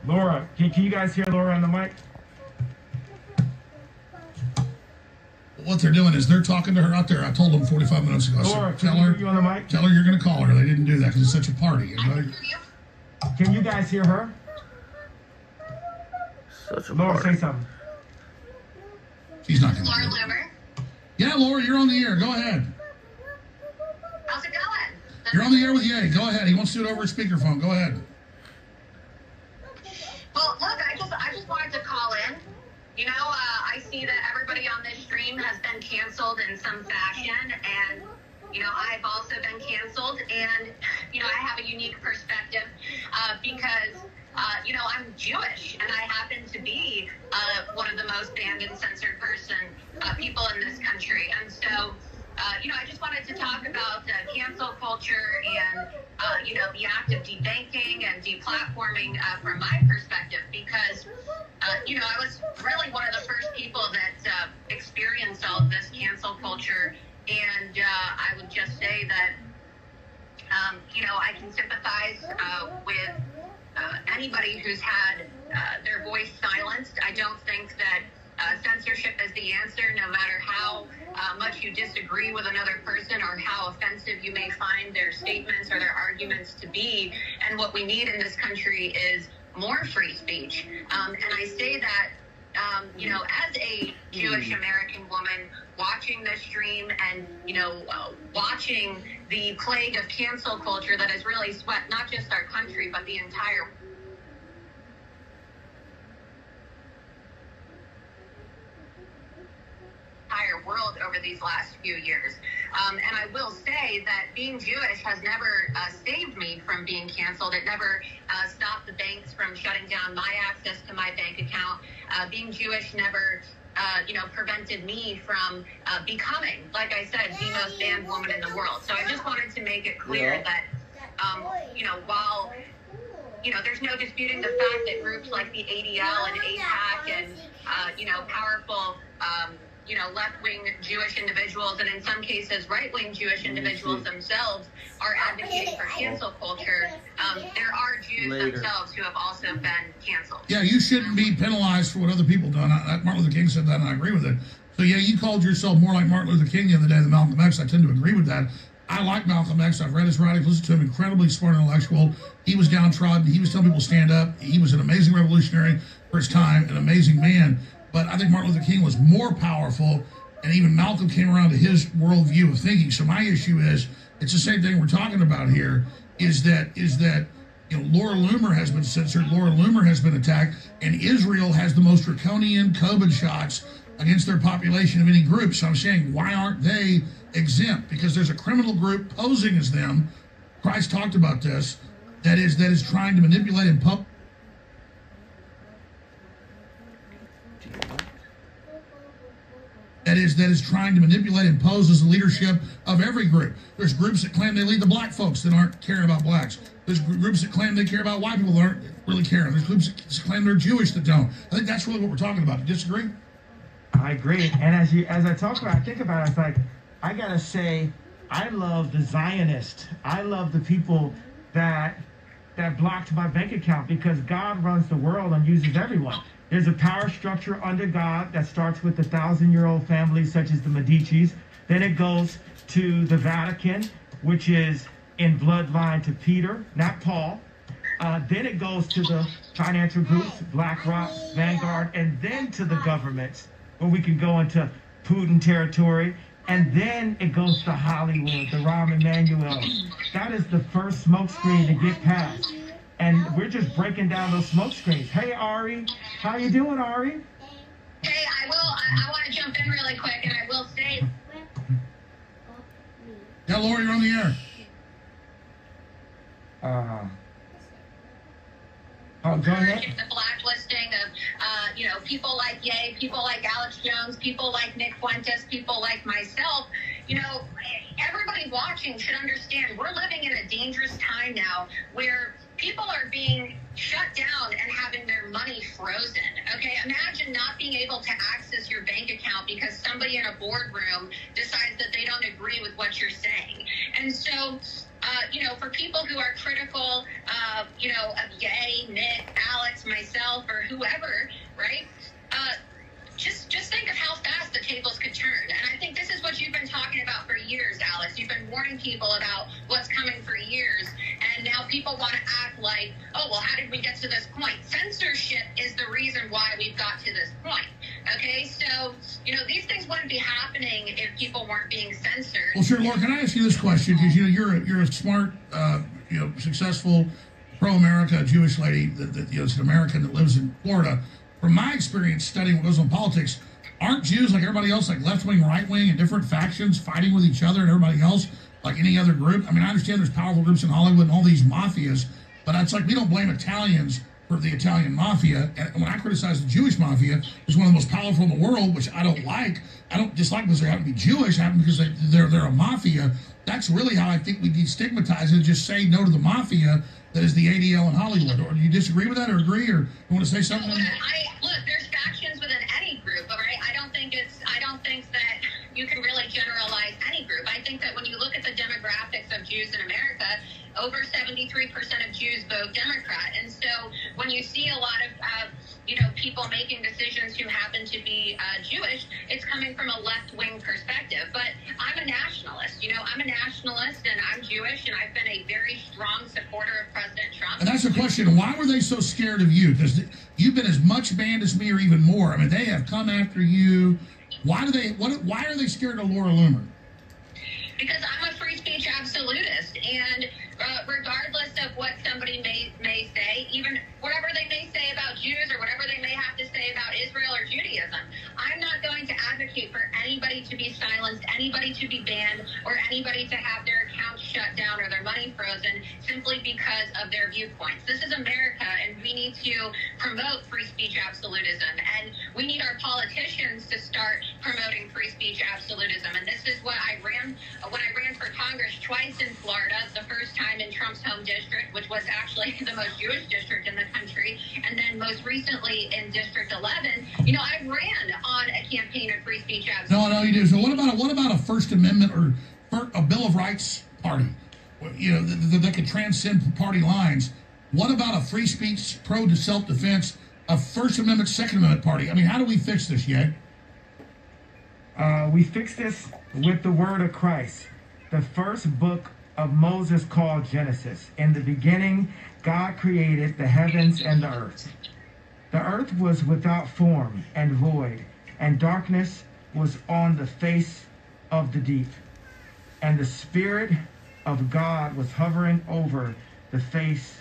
Laura, can you guys hear Laura on the mic? What they're doing is they're talking to her out there. I told them 45 minutes ago. Laura, so can you hear you on the mic? Tell her you're going to call her. They didn't do that because it's such a party. Can you guys hear her? Laura, say something. She's not going to. Laura Loomer. Yeah, Laura, you're on the air. Go ahead. How's it going? You're on the air with Ye. Go ahead. He wants to do it over a speakerphone. Go ahead. Well, look, I just wanted to call in. You know, I see that everybody on this stream has been canceled in some fashion, and, you know, I've also been canceled, and, you know, I have a unique perspective because, you know, I'm Jewish, and I happen to be one of the most banned and censored people in this country, and so, you know, I just wanted to talk about cancel culture and, you know, the act of debanking and deplatforming from my perspective because, you know, I was really one of the first people that experienced all of this cancel culture. And I would just say that, you know, I can sympathize with anybody who's had their voice silenced. I don't think that censorship is the answer, no matter how much you disagree with another person or how offensive you may find their statements or their arguments to be. And what we need in this country is more free speech. And I say that, you know, as a Jewish American woman watching this stream and, you know, watching the plague of cancel culture that has really swept not just our country, but the entire world over these last few years. And I will say that being Jewish has never saved me from being canceled. It never stopped the banks from shutting down my access to my bank account. Being Jewish never, you know, prevented me from becoming, like I said, the most banned woman in the world. So I just wanted to make it clear that, you know, while, you know, there's no disputing the fact that groups like the ADL and AIPAC and, you know, powerful, you know, left-wing Jewish individuals, and in some cases right-wing Jewish individuals themselves are advocating for cancel culture. There are Jews themselves who have also been canceled. Yeah, you shouldn't be penalized for what other people done. Martin Luther King said that, and I agree with it. So, yeah, you called yourself more like Martin Luther King the other day than Malcolm X. I tend to agree with that. I like Malcolm X. I've read his writings, listened to him, incredibly smart intellectual. He was downtrodden. He was telling people to stand up. He was an amazing revolutionary for his time, an amazing man. But I think Martin Luther King was more powerful, and even Malcolm came around to his worldview of thinking. So my issue is, it's the same thing we're talking about here, is that you know, Laura Loomer has been censored, Laura Loomer has been attacked, and Israel has the most draconian COVID shots against their population of any group. So I'm saying, why aren't they exempt? Because there's a criminal group posing as them. Christ talked about this, that is trying to manipulate and that is trying to manipulate and pose as the leadership of every group. There's groups that claim they lead the black folks that aren't caring about blacks. There's groups that claim they care about white people that aren't really caring. There's groups that claim they're Jewish that don't. I think that's really what we're talking about. Do you disagree? I agree. And as I talk about, I think about it, it's like, I gotta say, I love the Zionists. I love the people that blocked my bank account, because God runs the world and uses everyone. There's a power structure under God that starts with the 1,000-year-old families such as the Medicis. Then it goes to the Vatican, which is in bloodline to Peter, not Paul. Then it goes to the financial groups, BlackRock, Vanguard, and then to the governments, where we can go into Putin territory. And then it goes to Hollywood, the Rahm Emanuel. That is the first smokescreen to get past. And we're just breaking down those smoke screens. Hey, Ari. How you doing, Ari? Hey, I want to jump in really quick, and I will say... Yeah, Laura, you're on the air. Go ahead. The blacklisting of, you know, people like Ye, people like Alex Jones, people like Nick Fuentes, people like myself. You know, everybody watching should understand we're living in a dangerous time now where people are being shut down and having their money frozen. Okay, imagine not being able to access your bank account because somebody in a boardroom decides that they don't agree with what you're saying. And so, you know, for people who are critical, you know, of Ye, Nick, Alex, myself, whoever, right? Just think of how fast the tables could turn. And I think this is what you've been talking about for years, Alice. You've been warning people about what's coming for years, and now people want to act like, oh, well, how did we get to this point? Censorship is the reason why we've got to this point. Okay, so, these things wouldn't be happening if people weren't being censored. Well, sure, Laura, can I ask you this question? Because, you're a smart, successful, pro-America Jewish lady that is an American that lives in Florida. From my experience studying what goes on in politics, aren't Jews like everybody else, like left-wing, right-wing, and different factions fighting with each other and everybody else, like any other group? I mean, I understand there's powerful groups in Hollywood and all these mafias, but it's like we don't blame Italians for the Italian mafia. And when I criticize the Jewish mafia, it's one of the most powerful in the world, which I don't like. I don't dislike because they happen to be Jewish, happen because they're a mafia. That's really how I think we destigmatize it and just say no to the mafia that is the ADL in Hollywood. Or do you disagree with that or agree, or you want to say something? Look, there's factions within any group, all right? I don't think that you can really generalize any group. I think that when you look at the demographics of Jews in America, over 73% of Jews vote Democrat. And so when you see a lot of, people making decisions who happen to be Jewish, it's coming from a left-wing perspective. But I'm a nationalist. I'm a nationalist, and I'm Jewish, and I've been a very strong supporter of President Trump. And that's the question. Why were they so scared of you? Because you've been as much banned as me or even more. I mean, they have come after you. Why are they scared of Laura Loomer? Because I'm a free speech absolutist, and regardless of what somebody may say, even whatever they may say about Jews or whatever they may have to say about Israel or Judaism, I'm not going to advocate for anybody to be silenced, anybody to be banned, or anybody to have their accounts shut down or their money frozen simply because of their viewpoints. This is America, and we need to promote free speech absolutism, and we need our politicians to start promoting free speech absolutism. And this is what I ran when I ran for Congress twice in Florida, the first time in Trump's home district, which was actually the most Jewish district in the country, and then most recently in District 11. I ran on a campaign of free speech absolutism. No, you do. So what about a First Amendment or a Bill of Rights party? That could transcend party lines. What about a free speech, pro to self-defense, a First Amendment, Second Amendment party? I mean, how do we fix this yet? We fix this with the word of Christ. The first book of Moses called Genesis. In the beginning, God created the heavens and the earth. The earth was without form and void, and darkness was on the face of the deep. And the Spirit of God was hovering over the face